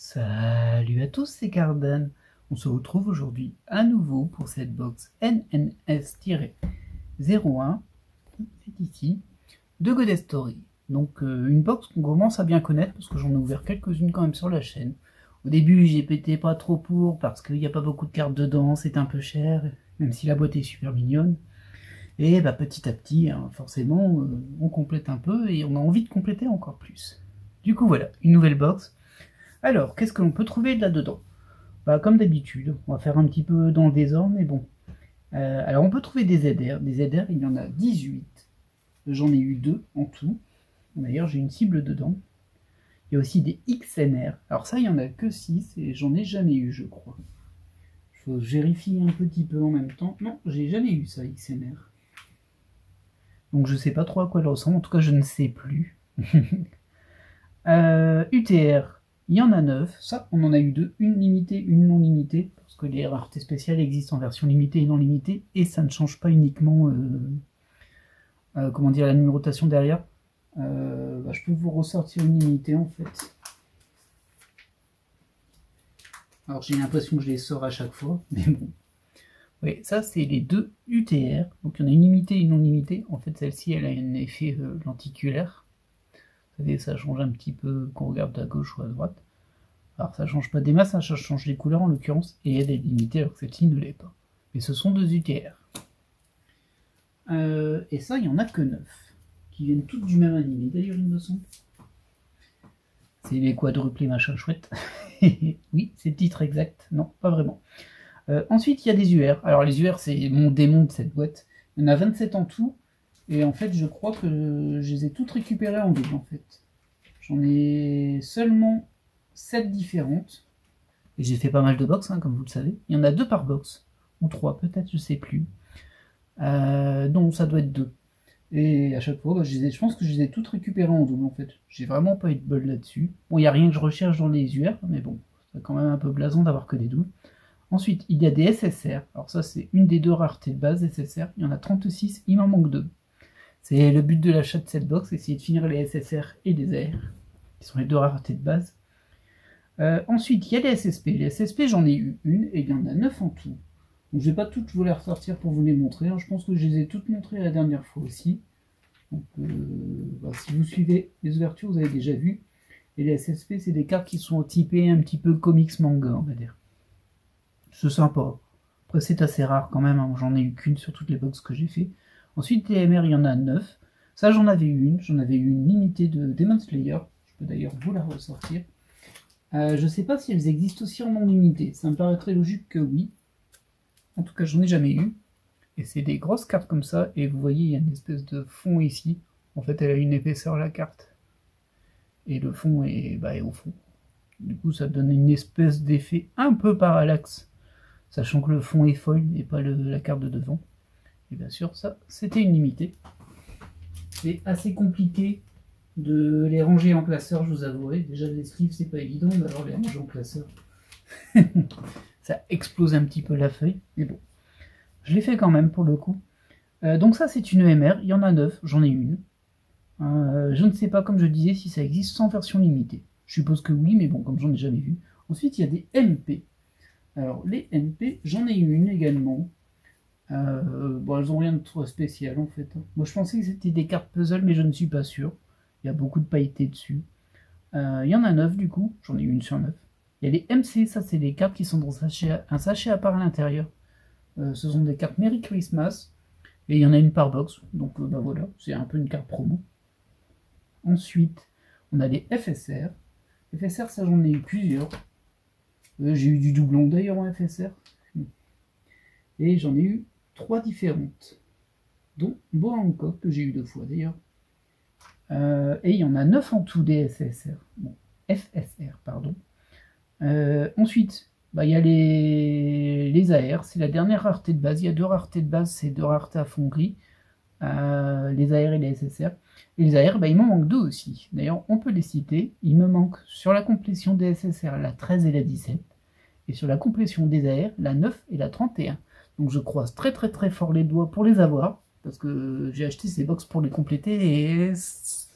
Salut à tous, c'est Cardan. On se retrouve aujourd'hui à nouveau pour cette box NNS-01, c'est ici, de Goddess Story. Donc une box qu'on commence à bien connaître parce que j'en ai ouvert quelques-unes quand même sur la chaîne. Au début j'ai pété pas trop pour parce qu'il n'y a pas beaucoup de cartes dedans, c'est un peu cher, même si la boîte est super mignonne. Et bah, petit à petit, hein, forcément, on complète un peu et on a envie de compléter encore plus. Du coup voilà, une nouvelle box. Alors, qu'est-ce que l'on peut trouver là-dedans? Bah, comme d'habitude, on va faire un petit peu dans le désordre, mais bon. Alors, on peut trouver des ZR. Des ZR, il y en a 18. J'en ai eu 2 en tout. D'ailleurs, j'ai une cible dedans. Il y a aussi des XNR. Alors ça, il n'y en a que 6 et j'en ai jamais eu, je crois. Il faut vérifier un petit peu en même temps. Non, j'ai jamais eu ça, XNR. Donc je sais pas trop à quoi elle ressemble. En tout cas, je ne sais plus. UTR. Il y en a 9, ça on en a eu 2, une limitée, une non limitée, parce que les raretés spéciales existent en version limitée et non limitée, et ça ne change pas uniquement comment dire, la numérotation derrière. Bah, je peux vous ressortir une limitée en fait. Alors j'ai l'impression que je les sors à chaque fois, mais bon. Oui, ça c'est les deux UTR, donc il y en a une limitée et une non limitée. En fait celle-ci elle a un effet lenticulaire. Vous savez, ça change un petit peu qu'on regarde à gauche ou à droite. Alors ça change pas des masses, ça change les couleurs en l'occurrence, et elle est limitée alors que celle-ci ne l'est pas. Mais ce sont deux UTR. Et ça, il n'y en a que 9, qui viennent toutes du même animé d'ailleurs, il me semble. C'est les quadruplés machin chouette. Oui, c'est le titre exact. Non, pas vraiment. Ensuite, il y a des UR. Alors les UR, c'est mon démon de cette boîte. Il y en a 27 en tout. Et en fait, je crois que je les ai toutes récupérées en double, en fait. J'en ai seulement 7 différentes. Et j'ai fait pas mal de box, hein, comme vous le savez. Il y en a 2 par box. Ou 3, peut-être, je sais plus. Donc, ça doit être 2. Et à chaque fois, bah, je pense que je les ai toutes récupérées en double, en fait. J'ai vraiment pas eu de bol là-dessus. Bon, il n'y a rien que je recherche dans les UR, mais bon, c'est quand même un peu blasant d'avoir que des doubles. Ensuite, il y a des SSR. Alors ça, c'est une des 2 raretés de base, SSR. Il y en a 36, il m'en manque 2. C'est le but de l'achat de cette box, essayer de finir les SSR et les AR, qui sont les 2 raretés de base. Ensuite, il y a les SSP. Les SSP, j'en ai eu une, et il y en a 9 en tout. Donc je vais pas toutes vous les ressortir pour vous les montrer. Je pense que je les ai toutes montrées la dernière fois aussi. Donc, bah, si vous suivez les ouvertures, vous avez déjà vu. Et les SSP, c'est des cartes qui sont typées un petit peu comics manga, on va dire. C'est sympa. Après, c'est assez rare quand même, hein. J'en ai eu qu'une sur toutes les box que j'ai fait. Ensuite, les MR, il y en a 9. Ça, j'en avais eu une. J'en avais eu une limitée de Demon Slayer. Je peux d'ailleurs vous la ressortir. Je sais pas si elles existent aussi en non limité. Ça me paraîtrait logique que oui. En tout cas, j'en ai jamais eu. Et c'est des grosses cartes comme ça. Et vous voyez, il y a une espèce de fond ici. En fait, elle a une épaisseur, la carte. Et le fond est au fond. Du coup, ça donne une espèce d'effet un peu parallaxe. Sachant que le fond est foil et pas la carte de devant. Et bien sûr, ça, c'était une limitée. C'est assez compliqué de les ranger en classeur, je vous avouerai. Déjà, les sleeves, c'est pas évident, mais alors les ranger en classeur, ça explose un petit peu la feuille. Mais bon, je l'ai fait quand même pour le coup. Donc ça, c'est une EMR. Il y en a 9, j'en ai une. Je ne sais pas, comme je disais, si ça existe sans version limitée. Je suppose que oui, mais bon, comme j'en ai jamais vu. Ensuite, il y a des MP. Alors, les MP, j'en ai eu une également. Bon, elles ont rien de trop spécial en fait. Moi je pensais que c'était des cartes puzzle, mais je ne suis pas sûr. Il y a beaucoup de pailletés dessus. Il y en a 9 du coup, j'en ai eu une sur 9. Il y a les MC, ça c'est les cartes qui sont dans un sachet à part à l'intérieur. Ce sont des cartes Merry Christmas. Et il y en a une par box, donc bah voilà, c'est un peu une carte promo. Ensuite, on a les FSR. FSR, ça j'en ai eu plusieurs. J'ai eu du doublon d'ailleurs en FSR. Et j'en ai eu 3 différentes, dont Boa Hancock, que j'ai eu 2 fois d'ailleurs. Et il y en a 9 en tout des SSR. Bon, FSR, pardon. Ensuite, il y a les AR, c'est la dernière rareté de base. Il y a 2 raretés de base, c'est 2 raretés à fond gris. Les AR et les SSR. Et les AR, il m'en manque 2 aussi. D'ailleurs, on peut les citer. Il me manque sur la complétion des SSR la 13 et la 17. Et sur la complétion des AR, la 9 et la 31. Donc je croise très très très fort les doigts pour les avoir, parce que j'ai acheté ces box pour les compléter et c'est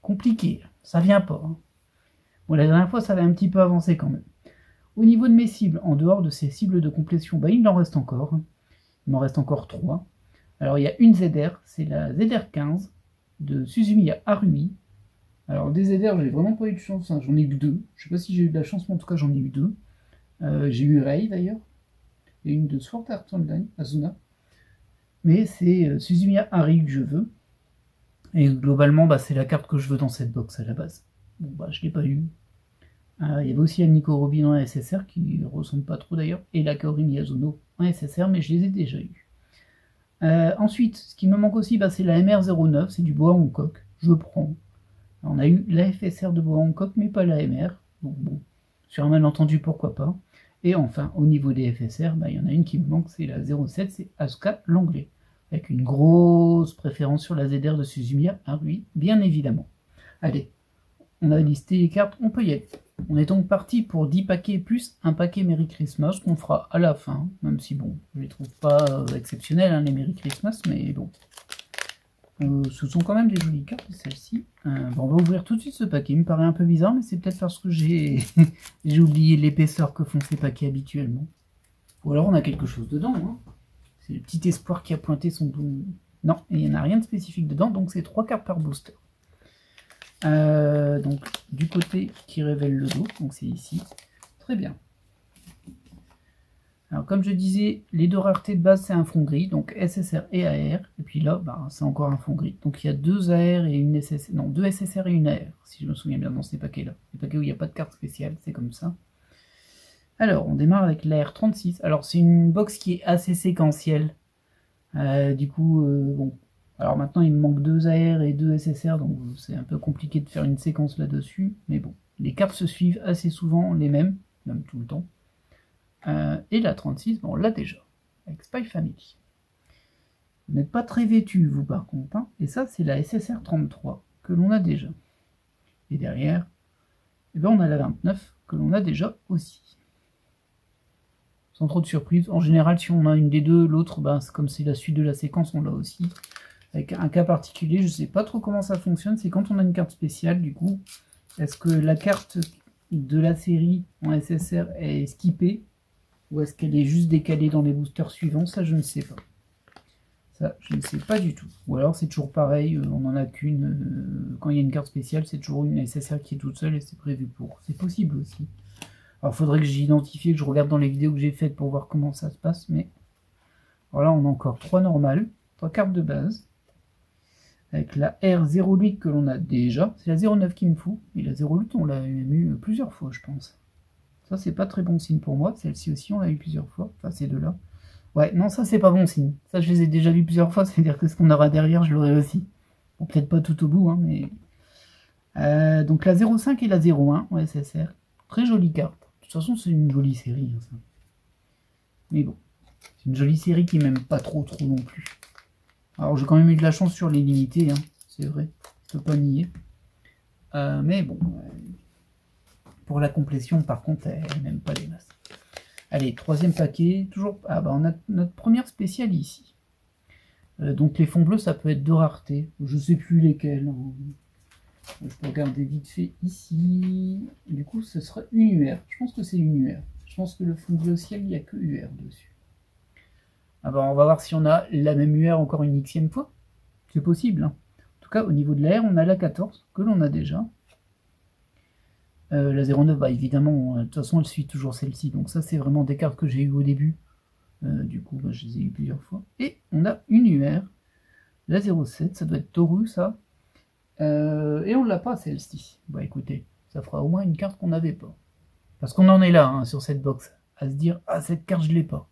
compliqué, ça vient pas. Hein. Bon, la dernière fois, ça avait un petit peu avancé quand même. Au niveau de mes cibles, en dehors de ces cibles de complétion, bah, il en reste encore. Il m'en reste encore 3. Alors, il y a une ZR, c'est la ZR15 de Suzumiya Harui. Alors, des ZR, j'ai vraiment pas eu de chance, hein. J'en ai eu 2. Je sais pas si j'ai eu de la chance, mais en tout cas, j'en ai eu 2. J'ai eu Rei d'ailleurs, et une de Sword Art Online, Azuna. Mais c'est Suzumiya Harui que je veux. Et globalement, bah, c'est la carte que je veux dans cette box à la base. Bon, bah, je l'ai pas eu. Il y avait aussi la Nico Robin en SSR, qui ne ressemble pas trop d'ailleurs, et la Kaori Miyazono en SSR, mais je les ai déjà eu. Ensuite, ce qui me manque aussi, bah, c'est la MR09, c'est du bois Hancock. Je prends. On a eu la FSR de bois Hancock, mais pas la MR. Donc bon, sur un malentendu, pourquoi pas. Et enfin, au niveau des FSR, bah, il y en a une qui me manque, c'est la 07, c'est Asuka l'anglais. Avec une grosse préférence sur la ZR de Suzumiya Harui, bien évidemment. Allez, on a listé les cartes, on peut y aller. On est donc parti pour 10 paquets plus un paquet Merry Christmas qu'on fera à la fin, même si bon, je les trouve pas exceptionnels, hein, les Merry Christmas, mais bon. Ce sont quand même des jolies cartes, celles-ci. Bon, on va ouvrir tout de suite ce paquet, il me paraît un peu bizarre, mais c'est peut-être parce que j'ai oublié l'épaisseur que font ces paquets habituellement. Ou alors on a quelque chose dedans, hein. C'est le petit espoir qui a pointé son doux. Non, il n'y en a rien de spécifique dedans, donc c'est 3 cartes par booster. Donc du côté qui révèle le dos, donc c'est ici. Très bien. Alors comme je disais, les deux raretés de base c'est un fond gris, donc SSR et AR, et puis là bah, c'est encore un fond gris. Donc il y a 2 AR et une SSR, non 2 SSR et une AR, si je me souviens bien dans ces paquets là. Les paquets où il n'y a pas de carte spéciale, c'est comme ça. Alors on démarre avec l'AR36, alors c'est une box qui est assez séquentielle. Du coup, bon, alors maintenant il me manque 2 AR et 2 SSR, donc c'est un peu compliqué de faire une séquence là-dessus, mais bon, les cartes se suivent assez souvent les mêmes, même tout le temps. Et la 36, bon, on l'a déjà, avec Spy Family. Vous n'êtes pas très vêtu, vous, par contre, hein. Et ça, c'est la SSR 33, que l'on a déjà. Et derrière, eh ben, on a la 29, que l'on a déjà aussi. Sans trop de surprise. En général, si on a une des deux, l'autre, ben, comme c'est la suite de la séquence, on l'a aussi. Avec un cas particulier, je ne sais pas trop comment ça fonctionne, c'est quand on a une carte spéciale, du coup, est-ce que la carte de la série en SSR est skippée, ou est-ce qu'elle est juste décalée dans les boosters suivants? Ça, je ne sais pas. Ça, je ne sais pas du tout. Ou alors, c'est toujours pareil, on n'en a qu'une. Quand il y a une carte spéciale, c'est toujours une SSR qui est toute seule et c'est prévu pour. C'est possible aussi. Alors, il faudrait que j'identifie, que je regarde dans les vidéos que j'ai faites pour voir comment ça se passe. Mais voilà, on a encore 3 normales, 3 cartes de base. Avec la R08 que l'on a déjà. C'est la 09 qui me fout. Et la 08, on l'a même eu plusieurs fois, je pense. Ça, c'est pas très bon signe pour moi. Celle-ci aussi, on l'a eu plusieurs fois. Enfin, ces deux-là. Ouais, non, ça, c'est pas bon signe. Ça, je les ai déjà vus plusieurs fois. C'est-à-dire que ce qu'on aura derrière, je l'aurai aussi. Bon, peut-être pas tout au bout, hein, mais... donc, la 05 et la 01 en SSR. Très jolie carte. De toute façon, c'est une jolie série, hein, ça. Mais bon. C'est une jolie série qui m'aime pas trop non plus. Alors, j'ai quand même eu de la chance sur les limités, hein. C'est vrai. Je peux pas nier. Mais bon... pour la complétion, par contre, elle n'aime pas les masses. Allez, troisième paquet, toujours... Ah bah on a notre première spéciale ici. Donc les fonds bleus, ça peut être de rareté. Je sais plus lesquels. Hein. Je peux regarder vite fait ici. Du coup, ce sera une UR. Je pense que c'est une UR. Je pense que le fond bleu ciel, il n'y a que UR dessus. Ah bah on va voir si on a la même UR encore une xème fois. C'est possible. Hein. En tout cas, au niveau de l'air, on a la 14, que l'on a déjà. La 09, bah évidemment, de toute façon, elle suit toujours celle-ci. Donc ça, c'est vraiment des cartes que j'ai eues au début. Du coup, bah, je les ai eues plusieurs fois. Et on a une UR. La 07, ça doit être Toru, ça. Et on l'a pas, celle-ci. Bah écoutez, ça fera au moins une carte qu'on n'avait pas. Parce qu'on en est là, hein, sur cette box. À se dire, ah, cette carte, je l'ai pas.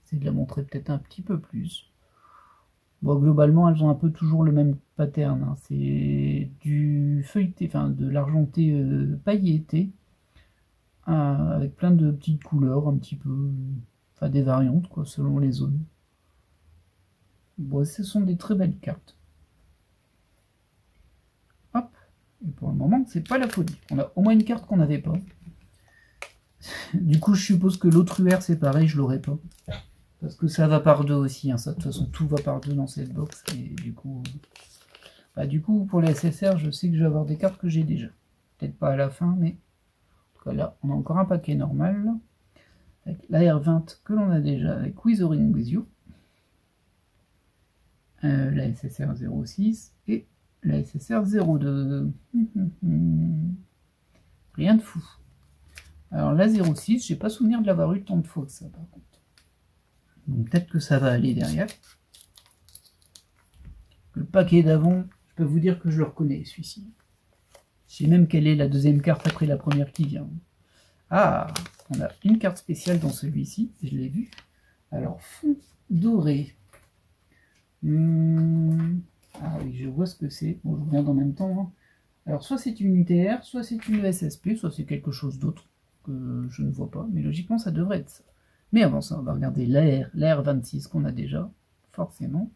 C'est de la montrer peut-être un petit peu plus. Bon, globalement, elles ont un peu toujours le même pattern. Hein. C'est du feuilleté, enfin de l'argenté pailleté, avec plein de petites couleurs, un petit peu, enfin des variantes, quoi, selon les zones. Bon, ce sont des très belles cartes. Hop, et pour le moment, c'est pas la folie. On a au moins une carte qu'on n'avait pas. Du coup, je suppose que l'autre UR, c'est pareil, je l'aurais pas. Parce que ça va par deux aussi, hein, ça, de toute façon tout va par deux dans cette box, et du coup pour les SSR, je sais que je vais avoir des cartes que j'ai déjà. Peut-être pas à la fin, mais en tout cas là, on a encore un paquet normal. Avec la R20 que l'on a déjà avec Withering With You. La SSR 06 et la SSR 02. Rien de fou. Alors la 06, j'ai pas souvenir de l'avoir eu tant de fois que ça par contre. Donc peut-être que ça va aller derrière. Le paquet d'avant, je peux vous dire que je le reconnais celui-ci. Je sais même quelle est la deuxième carte après la première qui vient. Ah, on a une carte spéciale dans celui-ci, je l'ai vu. Alors fond doré. Ah oui, je vois ce que c'est. Bon, je regarde en même temps. Hein. Alors, soit c'est une UTR, soit c'est une SSP, soit c'est quelque chose d'autre que je ne vois pas. Mais logiquement, ça devrait être ça. Mais avant ça, on va regarder la R26 qu'on a déjà, forcément.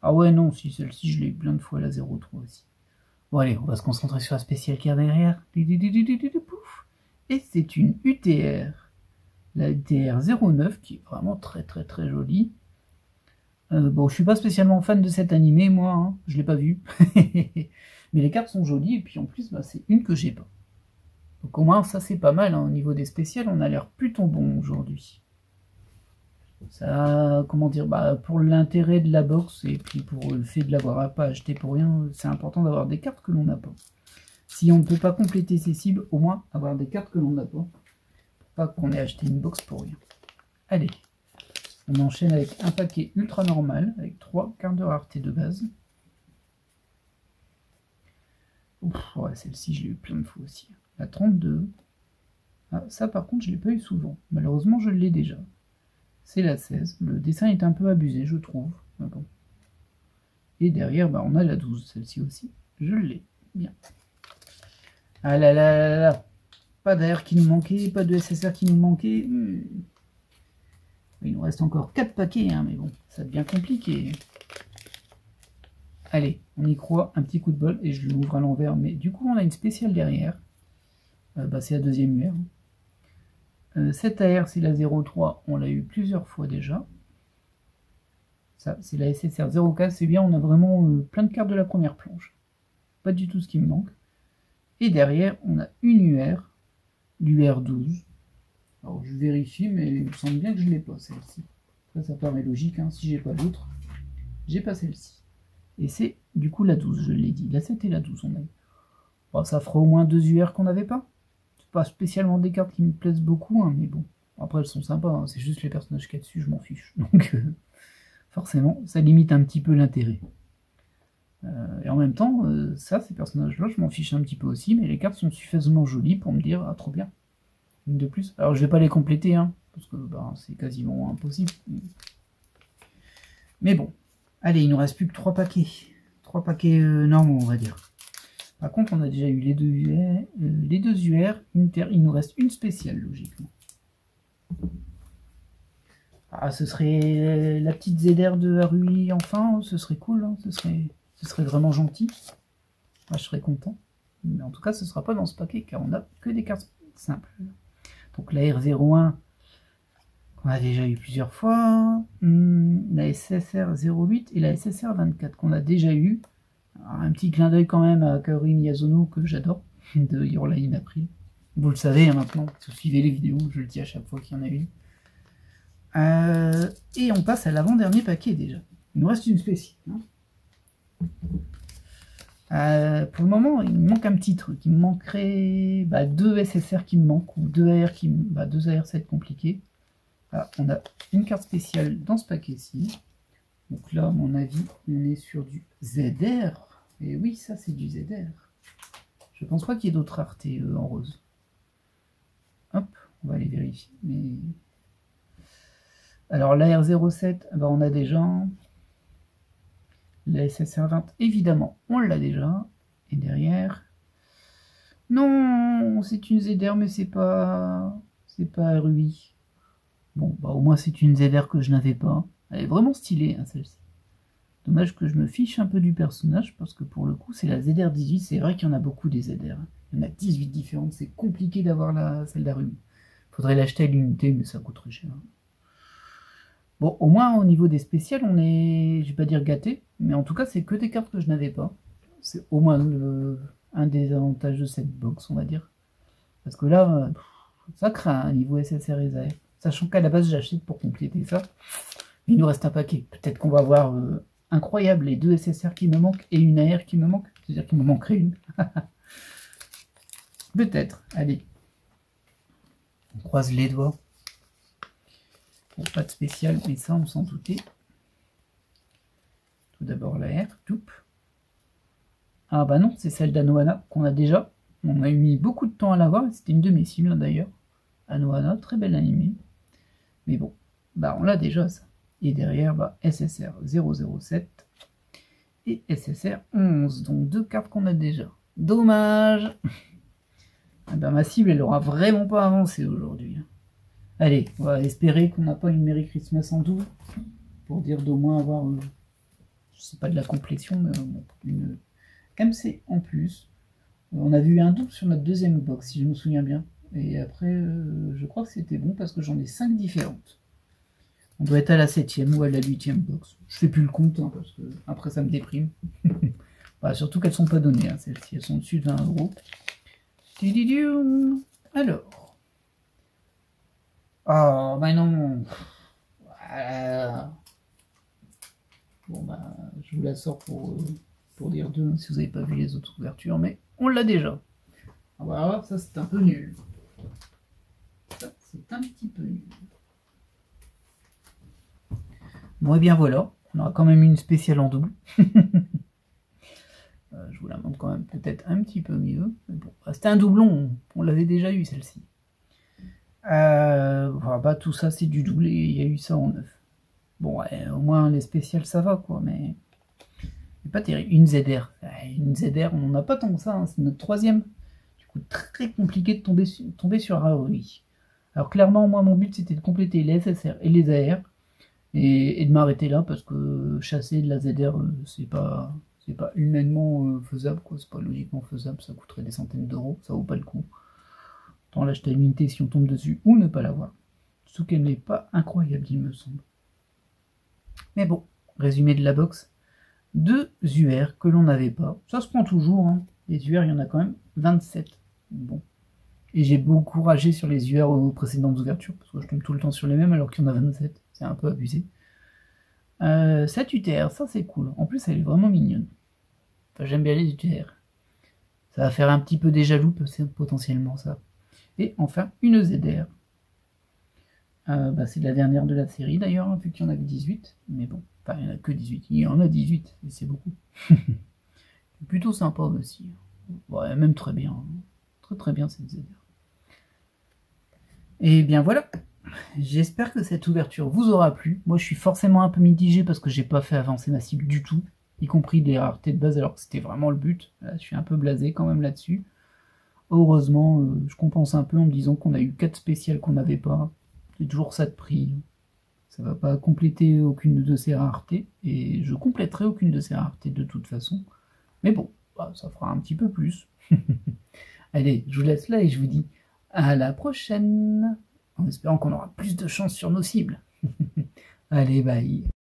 Ah ouais, non, si celle-ci, je l'ai eu plein de fois, la 03 aussi. Bon, allez, on va se concentrer sur la spéciale qui est derrière. Et c'est une UTR. La UTR 09, qui est vraiment très très très jolie. Bon, je suis pas spécialement fan de cet animé, moi, hein. Je l'ai pas vu. Mais les cartes sont jolies, et puis en plus, bah, c'est une que j'ai pas. Donc au moins, ça c'est pas mal, hein. Au niveau des spéciales, on a l'air plutôt bon aujourd'hui. Ça, comment dire, bah, pour l'intérêt de la box, et puis pour le fait de l'avoir pas acheté pour rien, c'est important d'avoir des cartes que l'on n'a pas. Si on ne peut pas compléter ses cibles, au moins avoir des cartes que l'on n'a pas. Pour pas qu'on ait acheté une box pour rien. Allez. On enchaîne avec un paquet ultra normal, avec 3 cartes de rareté de base. Ouf, ouais, celle-ci, je l'ai eu plein de fois aussi. La 32. Ah, ça, par contre, je ne l'ai pas eu souvent. Malheureusement, je l'ai déjà. C'est la 16. Le dessin est un peu abusé, je trouve. Mais bon. Et derrière, bah, on a la 12, celle-ci aussi. Je l'ai. Bien. Ah là là là là. Pas d'AR qui nous manquait, pas de SSR qui nous manquait. Il nous reste encore 4 paquets, hein, mais bon, ça devient compliqué. Allez, on y croit, un petit coup de bol, et je l'ouvre à l'envers, mais du coup on a une spéciale derrière. Bah, c'est la deuxième UR. Cette AR, c'est la 03, on l'a eu plusieurs fois déjà. Ça, c'est la SSR 04, c'est bien, on a vraiment plein de cartes de la première planche. Pas du tout ce qui me manque. Et derrière, on a une UR, l'UR 12. Alors je vérifie, mais il me semble bien que je ne l'ai pas celle-ci. Ça paraît logique, hein. Si j'ai pas l'autre, j'ai pas celle-ci. Et c'est du coup la 12, je l'ai dit. La 7 et la 12, on a eu. Bon, ça fera au moins 2 UR qu'on n'avait pas. C'est pas spécialement des cartes qui me plaisent beaucoup, hein, mais bon. Après, elles sont sympas, hein. C'est juste les personnages qu'il y a dessus, je m'en fiche. Donc, forcément, ça limite un petit peu l'intérêt. Et en même temps, ça, ces personnages-là, je m'en fiche un petit peu aussi, mais les cartes sont suffisamment jolies pour me dire, ah, trop bien. Une de plus. Alors, je vais pas les compléter, hein, parce que bah, c'est quasiment impossible. Mais bon. Allez, il nous reste plus que 3 paquets. 3 paquets normaux, on va dire. Par contre, on a déjà eu les deux UR, il nous reste une spéciale, logiquement. Ah, ce serait la petite ZR de Harui, enfin, ce serait cool, hein, ce serait vraiment gentil. Ah, je serais content. Mais en tout cas, ce ne sera pas dans ce paquet, car on n'a que des cartes simples. Donc la R01, qu'on a déjà eu plusieurs fois, la SSR 08 et la SSR 24 qu'on a déjà eu. Un petit clin d'œil quand même à Kaori Miyazono que j'adore, de Your Lie in April. Vous le savez hein, maintenant, si vous suivez les vidéos, je le dis à chaque fois qu'il y en a une. Et on passe à l'avant-dernier paquet déjà. Il nous reste une spéciale. Hein. Pour le moment, il me manque un petit truc. Il me manquerait 2 SSR qui me manquent, ou 2 AR qui me... 2 AR, ça va être compliqué. Ah, on a une carte spéciale dans ce paquet-ci. Donc là, à mon avis, on est sur du ZR. Et oui, ça, c'est du ZR. Je pense pas qu'il y ait d'autres raretés en rose. Hop, on va aller vérifier. Mais... Alors, la R07, bah, on a déjà. La SSR 20, évidemment, on l'a déjà. Et derrière... Non, c'est une ZR, mais c'est pas RUI. Bon, bah au moins c'est une ZR que je n'avais pas. Elle est vraiment stylée, hein, celle-ci. Dommage que je me fiche un peu du personnage, parce que pour le coup, c'est la ZR 18. C'est vrai qu'il y en a beaucoup des ZR. Il y en a 18 différentes. C'est compliqué d'avoir celle d'Arumi. Faudrait l'acheter à l'unité, mais ça coûte très cher. Bon, au moins au niveau des spéciales, on est, je vais pas dire gâté, mais en tout cas, c'est que des cartes que je n'avais pas. C'est au moins un des avantages de cette box, on va dire. Parce que là, ça craint un niveau SSR et ZAR. Sachant qu'à la base, j'achète pour compléter ça. Il nous reste un paquet. Peut-être qu'on va voir incroyable les 2 SSR qui me manquent et une AR qui me manque. C'est-à-dire qu'il me manquerait une. Peut-être. Allez. On croise les doigts. Bon, pas de spécial, mais ça, on s'en doutait. Tout d'abord la R. Toup. Ah bah non, c'est celle d'Anohana qu'on a déjà. On a eu mis beaucoup de temps à l'avoir. C'était une de mes cibles d'ailleurs. Anohana, très belle animée. Mais bon, bah on l'a déjà ça. Et derrière, bah, SSR 007 et SSR 11. Donc 2 cartes qu'on a déjà. Dommage. Ah bah, ma cible, elle aura vraiment pas avancé aujourd'hui. Allez, on va espérer qu'on n'a pas une Merry Christmas en double. Pour dire d'au moins avoir, je sais pas de la complétion, mais une MC en plus. On a vu un double sur notre deuxième box, si je me souviens bien. Et après, je crois que c'était bon parce que j'en ai 5 différentes. On doit être à la 7ème ou à la 8ème box. Je fais plus le compte, hein, parce que après ça me déprime. Bah, surtout qu'elles sont pas données, hein, celles-ci. Elles sont au-dessus de 20 €. Alors. Oh, bah non. Voilà. Bon, bah, je vous la sors pour dire 2, si vous n'avez pas vu les autres ouvertures, mais on l'a déjà. On va voir, ça c'est un peu nul. Ça, c'est un petit peu nul. Bon, et bien voilà, on aura quand même une spéciale en double. Je vous la montre quand même peut-être un petit peu mieux. Mais bon, c'était un doublon, on l'avait déjà eu celle-ci. Bah, tout ça c'est du doublé, il y a eu ça en 9. Bon, ouais, au moins les spéciales ça va quoi, mais pas terrible. Une ZR. Une ZR, on n'en a pas tant que ça, hein. C'est notre 3ème. Du coup, très compliqué de tomber sur Raori. Alors clairement, moi mon but c'était de compléter les SSR et les AR. Et de m'arrêter là parce que chasser de la ZR, c'est pas humainement faisable, quoi. C'est pas logiquement faisable, ça coûterait des centaines d'euros, ça vaut pas le coup. Autant l'acheter à l'unité si on tombe dessus ou ne pas l'avoir. Surtout qu'elle n'est pas incroyable, il me semble. Mais bon, résumé de la box. 2 UR que l'on n'avait pas. Ça se prend toujours, hein. Les UR, il y en a quand même 27. Bon. Et j'ai beaucoup ragé sur les UR aux précédentes ouvertures, parce que je tombe tout le temps sur les mêmes alors qu'il y en a 27. C'est un peu abusé. Cette UTR, ça c'est cool. En plus, elle est vraiment mignonne. Enfin, j'aime bien les UTR. Ça va faire un petit peu des jaloux, potentiellement, ça. Et enfin, une ZR. C'est la dernière de la série, d'ailleurs, hein, vu qu'il y en a que 18. Mais bon, enfin, il n'y en a que 18. Il y en a 18, et c'est beaucoup. C'est plutôt sympa aussi. Ouais, même très bien. Très très bien, cette ZR. Et bien voilà. J'espère que cette ouverture vous aura plu. Moi, je suis forcément un peu mitigé parce que j'ai pas fait avancer ma cible du tout, y compris des raretés de base, alors que c'était vraiment le but. Là, je suis un peu blasé quand même là-dessus. Heureusement, je compense un peu en me disant qu'on a eu 4 spéciales qu'on n'avait pas. C'est toujours ça de prix. Ça va pas compléter aucune de ces raretés, et je compléterai aucune de ces raretés de toute façon. Mais bon, bah, ça fera un petit peu plus. Allez, je vous laisse là et je vous dis à la prochaine, en espérant qu'on aura plus de chance sur nos cibles. Allez, bye.